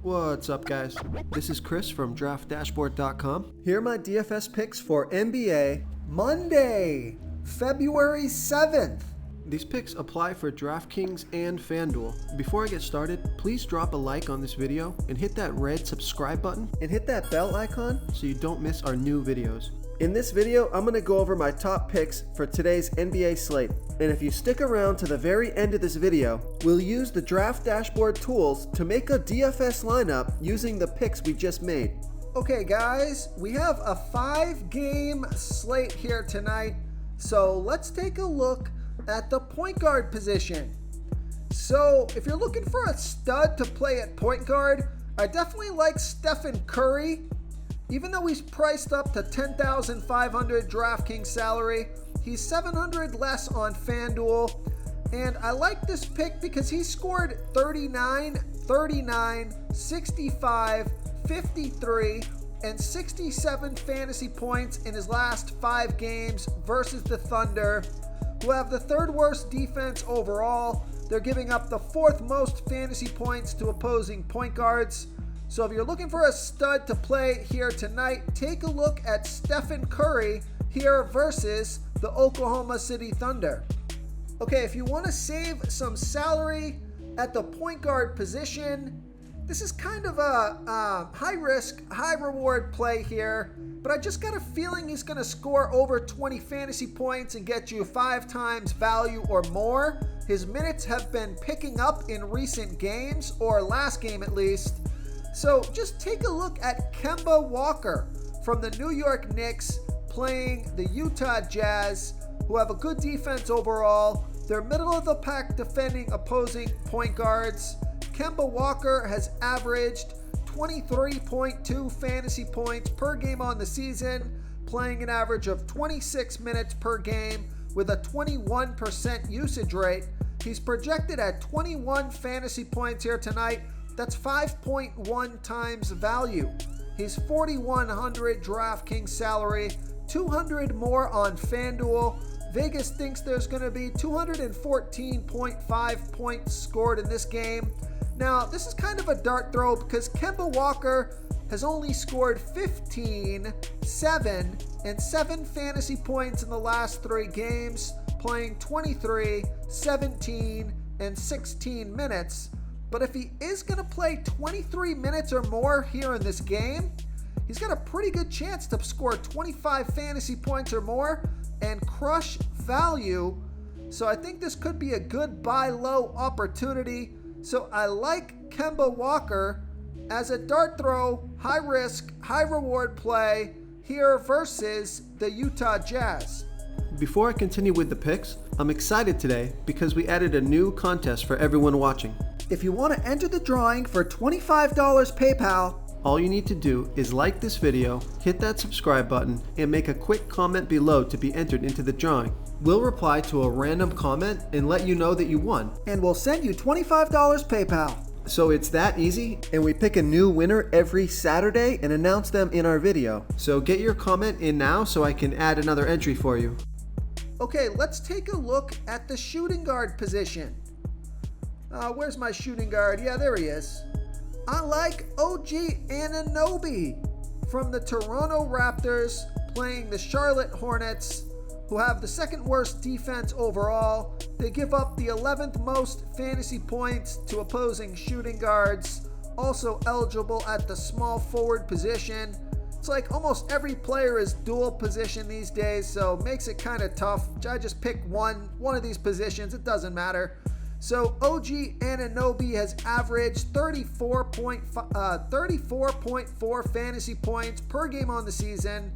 What's up, guys? This is Chris from DraftDashboard.com. Here are my DFS picks for NBA Monday, February 7th. These picks apply for DraftKings and FanDuel. Before I get started, please drop a like on this video and hit that red subscribe button and hit that bell icon so you don't miss our new videos. In this video, I'm going to go over my top picks for today's NBA slate. And if you stick around to the very end of this video, we'll use the Draft Dashboard tools to make a DFS lineup using the picks we just made. Okay guys, we have a 5-game slate here tonight. So let's take a look at the point guard position. So if you're looking for a stud to play at point guard, I definitely like Stephen Curry. Even though he's priced up to $10,500 DraftKings salary, he's $700 less on FanDuel. And I like this pick because he scored 39, 39, 65, 53, and 67 fantasy points in his last 5 games versus the Thunder, who have the 3rd worst defense overall. They're giving up the 4th most fantasy points to opposing point guards. So if you're looking for a stud to play here tonight, take a look at Stephen Curry here versus the Oklahoma City Thunder. Okay, if you want to save some salary at the point guard position, this is kind of a high risk, high reward play here, but I just got a feeling he's going to score over 20 fantasy points and get you 5 times value or more. His minutes have been picking up in recent games, or last game at least. So just take a look at Kemba Walker from the New York Knicks playing the Utah Jazz, who have a good defense overall. They're middle of the pack defending opposing point guards. Kemba Walker has averaged 23.2 fantasy points per game on the season, playing an average of 26 minutes per game with a 21% usage rate. He's projected at 21 fantasy points here tonight. That's 5.1 times value. He's $4,100 DraftKings salary, 200 more on FanDuel. Vegas thinks there's going to be 214.5 points scored in this game. Now, this is kind of a dart throw because Kemba Walker has only scored 15, 7, and 7 fantasy points in the last 3 games, playing 23, 17, and 16 minutes. But if he is going to play 23 minutes or more here in this game, he's got a pretty good chance to score 25 fantasy points or more and crush value. So I think this could be a good buy low opportunity. So I like Kemba Walker as a dart throw, high risk, high reward play here versus the Utah Jazz. Before I continue with the picks, I'm excited today because we added a new contest for everyone watching. If you want to enter the drawing for $25 PayPal, all you need to do is like this video, hit that subscribe button, and make a quick comment below to be entered into the drawing. We'll reply to a random comment and let you know that you won, and we'll send you $25 PayPal. So it's that easy, and we pick a new winner every Saturday and announce them in our video. So get your comment in now so I can add another entry for you. Okay, let's take a look at the shooting guard position. Where's my shooting guard? Yeah, there he is. I like OG Anunoby from the Toronto Raptors playing the Charlotte Hornets, who have the 2nd worst defense overall. They give up the 11th most fantasy points to opposing shooting guards, also eligible at the small forward position. It's like almost every player is dual position these days, so it makes it kind of tough. I just pick one of these positions, it doesn't matter. So OG Anunoby has averaged 34.4 fantasy points per game on the season,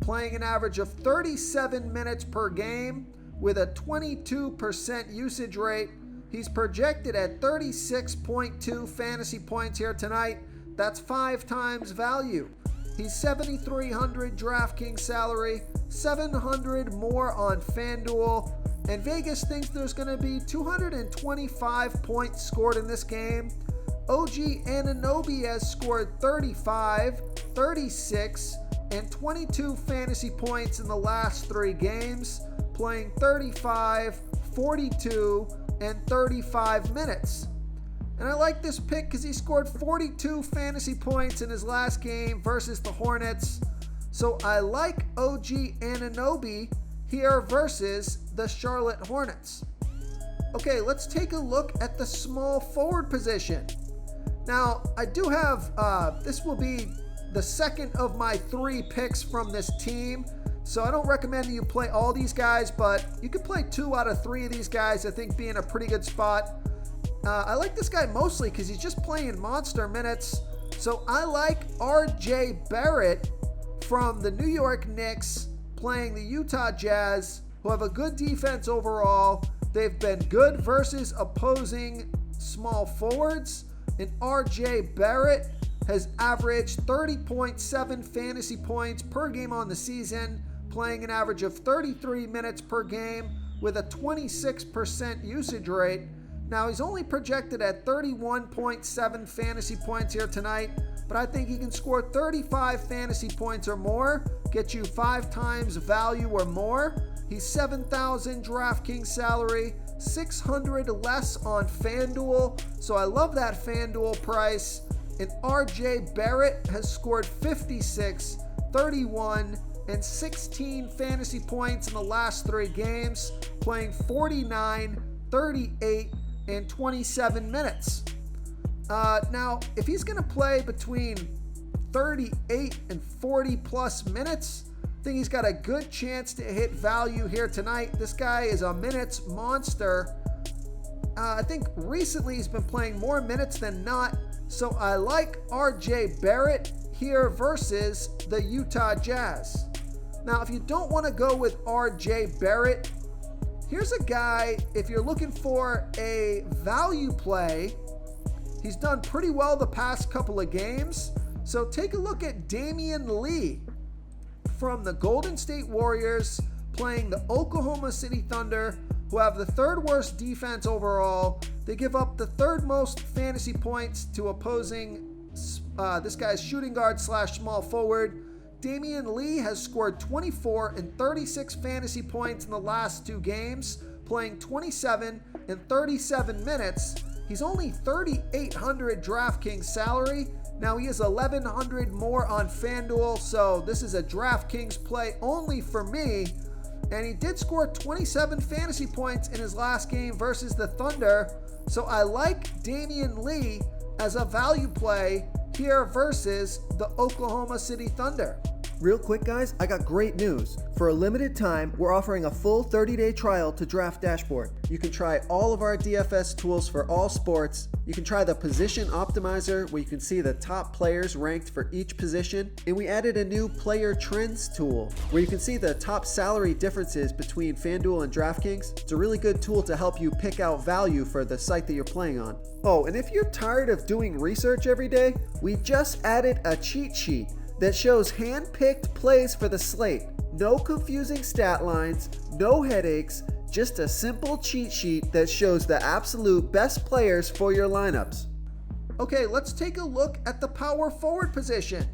playing an average of 37 minutes per game with a 22% usage rate. He's projected at 36.2 fantasy points here tonight. That's 5 times value. He's $7,300 DraftKings salary, 700 more on FanDuel. And Vegas thinks there's going to be 225 points scored in this game. OG Anunoby has scored 35, 36, and 22 fantasy points in the last 3 games, playing 35, 42, and 35 minutes. And I like this pick because he scored 42 fantasy points in his last game versus the Hornets. So I like OG Anunoby here versus the Charlotte Hornets. Okay, let's take a look at the small forward position. Now, I do have, this will be the second of my 3 picks from this team. So I don't recommend that you play all these guys, but you could play 2 out of 3 of these guys, I think, be in a pretty good spot. I like this guy mostly because he's just playing monster minutes. So I like RJ Barrett from the New York Knicks playing the Utah Jazz, who have a good defense overall. They've been good versus opposing small forwards. And RJ Barrett has averaged 30.7 fantasy points per game on the season, playing an average of 33 minutes per game with a 26% usage rate. Now, he's only projected at 31.7 fantasy points here tonight, but I think he can score 35 fantasy points or more, get you 5 times value or more. He's $7,000 DraftKings salary, $600 less on FanDuel, so I love that FanDuel price. And RJ Barrett has scored 56, 31, and 16 fantasy points in the last 3 games, playing 49, 38, and 27 minutes. Now, if he's going to play between 38 and 40 plus minutes, I think he's got a good chance to hit value here tonight. This guy is a minutes monster. I think recently he's been playing more minutes than not, so I like RJ Barrett here versus the Utah Jazz. Now, if you don't want to go with RJ Barrett, here's a guy, if you're looking for a value play, he's done pretty well the past couple of games. So take a look at Damian Lee from the Golden State Warriors playing the Oklahoma City Thunder, who have the 3rd worst defense overall. They give up the 3rd most fantasy points to opposing this guy's shooting guard / small forward. Damian Lee has scored 24 and 36 fantasy points in the last 2 games, playing 27 and 37 minutes. He's only $3,800 DraftKings salary. Now he is $1,100 more on FanDuel, so this is a DraftKings play only for me. And he did score 27 fantasy points in his last game versus the Thunder. So I like Damian Lee as a value play here versus the Oklahoma City Thunder. Real quick, guys, I got great news. For a limited time, we're offering a full 30-day trial to Draft Dashboard. You can try all of our DFS tools for all sports. You can try the Position Optimizer, where you can see the top players ranked for each position. And we added a new Player Trends tool, where you can see the top salary differences between FanDuel and DraftKings. It's a really good tool to help you pick out value for the site that you're playing on. Oh, and if you're tired of doing research every day, we just added a cheat sheet that shows hand-picked plays for the slate. No confusing stat lines, no headaches, just a simple cheat sheet that shows the absolute best players for your lineups. Okay, let's take a look at the power forward position.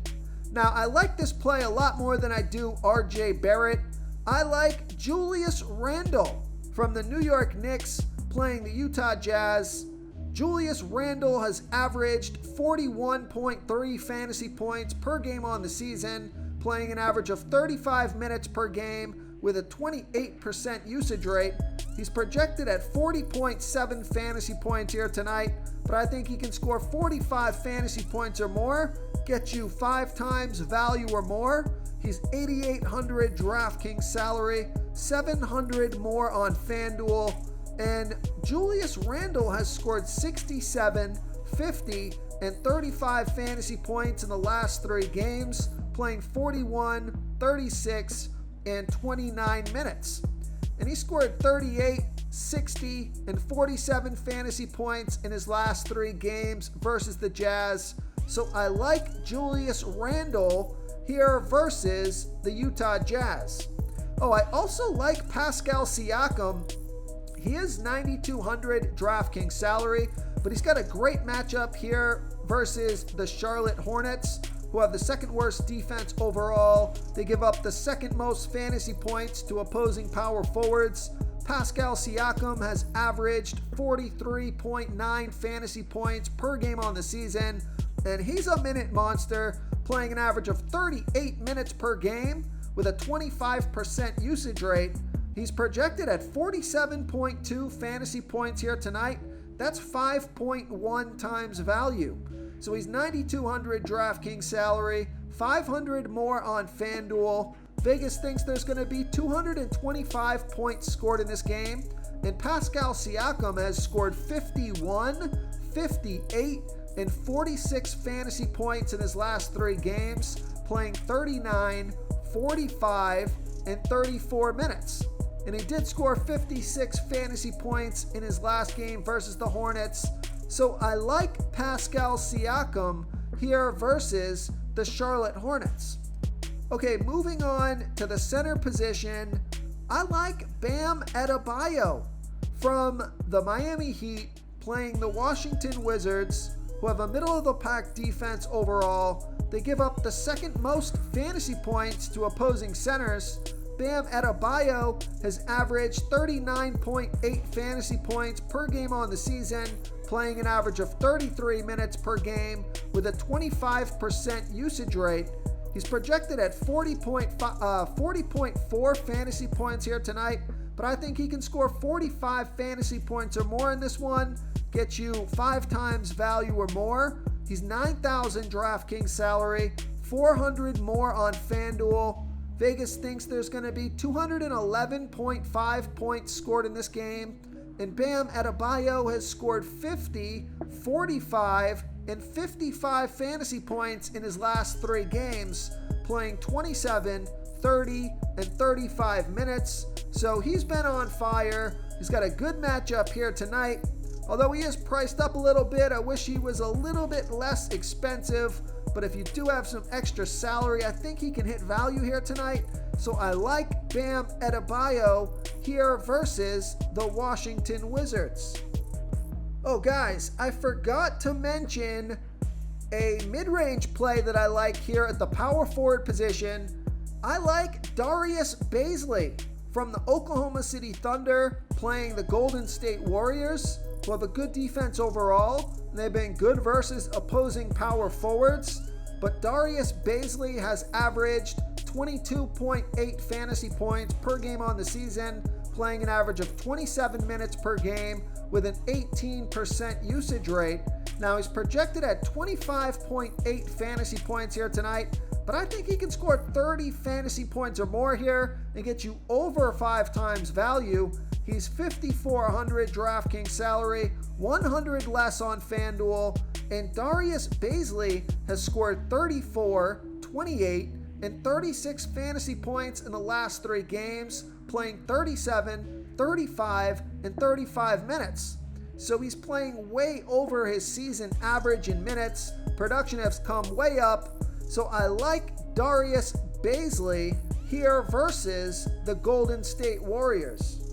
Now, I like this play a lot more than I do RJ Barrett. I like Julius Randle from the New York Knicks playing the Utah Jazz. Julius Randle has averaged 41.3 fantasy points per game on the season, playing an average of 35 minutes per game with a 28% usage rate. He's projected at 40.7 fantasy points here tonight, but I think he can score 45 fantasy points or more, get you 5 times value or more. He's $8,800 DraftKings salary, $700 more on FanDuel. And Julius Randle has scored 67, 50, and 35 fantasy points in the last 3 games, playing 41, 36, and 29 minutes. And he scored 38, 60, and 47 fantasy points in his last 3 games versus the Jazz. So I like Julius Randle here versus the Utah Jazz. Oh, I also like Pascal Siakam. He is $9,200 DraftKings salary, but he's got a great matchup here versus the Charlotte Hornets, who have the 2nd worst defense overall. They give up the 2nd most fantasy points to opposing power forwards. Pascal Siakam has averaged 43.9 fantasy points per game on the season, and he's a minute monster, playing an average of 38 minutes per game with a 25% usage rate. He's projected at 47.2 fantasy points here tonight. That's 5.1 times value. So he's 9,200 DraftKings salary, 500 more on FanDuel. Vegas thinks there's going to be 225 points scored in this game, and Pascal Siakam has scored 51, 58, and 46 fantasy points in his last 3 games, playing 39, 45, and 34 minutes. And he did score 56 fantasy points in his last game versus the Hornets. So I like Pascal Siakam here versus the Charlotte Hornets. Okay, moving on to the center position, I like Bam Adebayo from the Miami Heat playing the Washington Wizards, who have a middle-of-the-pack defense overall. They give up the second most fantasy points to opposing centers. Bam Adebayo has averaged 39.8 fantasy points per game on the season, playing an average of 33 minutes per game with a 25% usage rate. He's projected at 40.4 fantasy points here tonight, but I think he can score 45 fantasy points or more in this one, get you 5 times value or more. He's 9,000 DraftKings salary, 400 more on FanDuel. Vegas thinks there's going to be 211.5 points scored in this game, and Bam Adebayo has scored 50, 45, and 55 fantasy points in his last 3 games, playing 27, 30, and 35 minutes. So he's been on fire. He's got a good matchup here tonight. Although he is priced up a little bit, I wish he was a little bit less expensive. But if you do have some extra salary, I think he can hit value here tonight. So I like Bam Adebayo here versus the Washington Wizards. Oh guys, I forgot to mention a mid-range play that I like here at the power forward position. I like Darius Bazley from the Oklahoma City Thunder playing the Golden State Warriors, who have a good defense overall, and they've been good versus opposing power forwards. But Darius Bazley has averaged 22.8 fantasy points per game on the season, playing an average of 27 minutes per game with an 18% usage rate. Now he's projected at 25.8 fantasy points here tonight, but I think he can score 30 fantasy points or more here and get you over 5 times value. He's 5,400 DraftKings salary, 100 less on FanDuel, and Darius Bazley has scored 34, 28, and 36 fantasy points in the last 3 games, playing 37, 35, and 35 minutes. So he's playing way over his season average in minutes. Production has come way up. So I like Darius Bazley here versus the Golden State Warriors.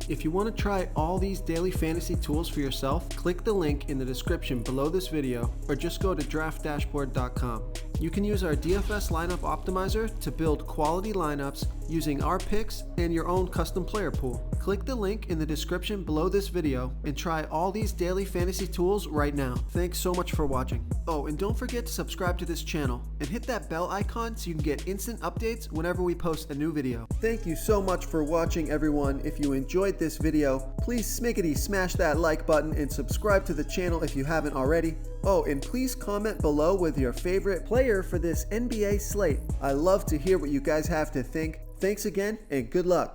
If you want to try all these daily fantasy tools for yourself, click the link in the description below this video or just go to draftdashboard.com. You can use our DFS lineup optimizer to build quality lineups using our picks and your own custom player pool. Click the link in the description below this video and try all these daily fantasy tools right now. Thanks so much for watching. Oh, and don't forget to subscribe to this channel and hit that bell icon so you can get instant updates whenever we post a new video. Thank you so much for watching, everyone. If you enjoyed this video, please smash that like button and subscribe to the channel if you haven't already. Oh, and please comment below with your favorite player for this NBA slate. I love to hear what you guys have to think. Thanks again, and good luck.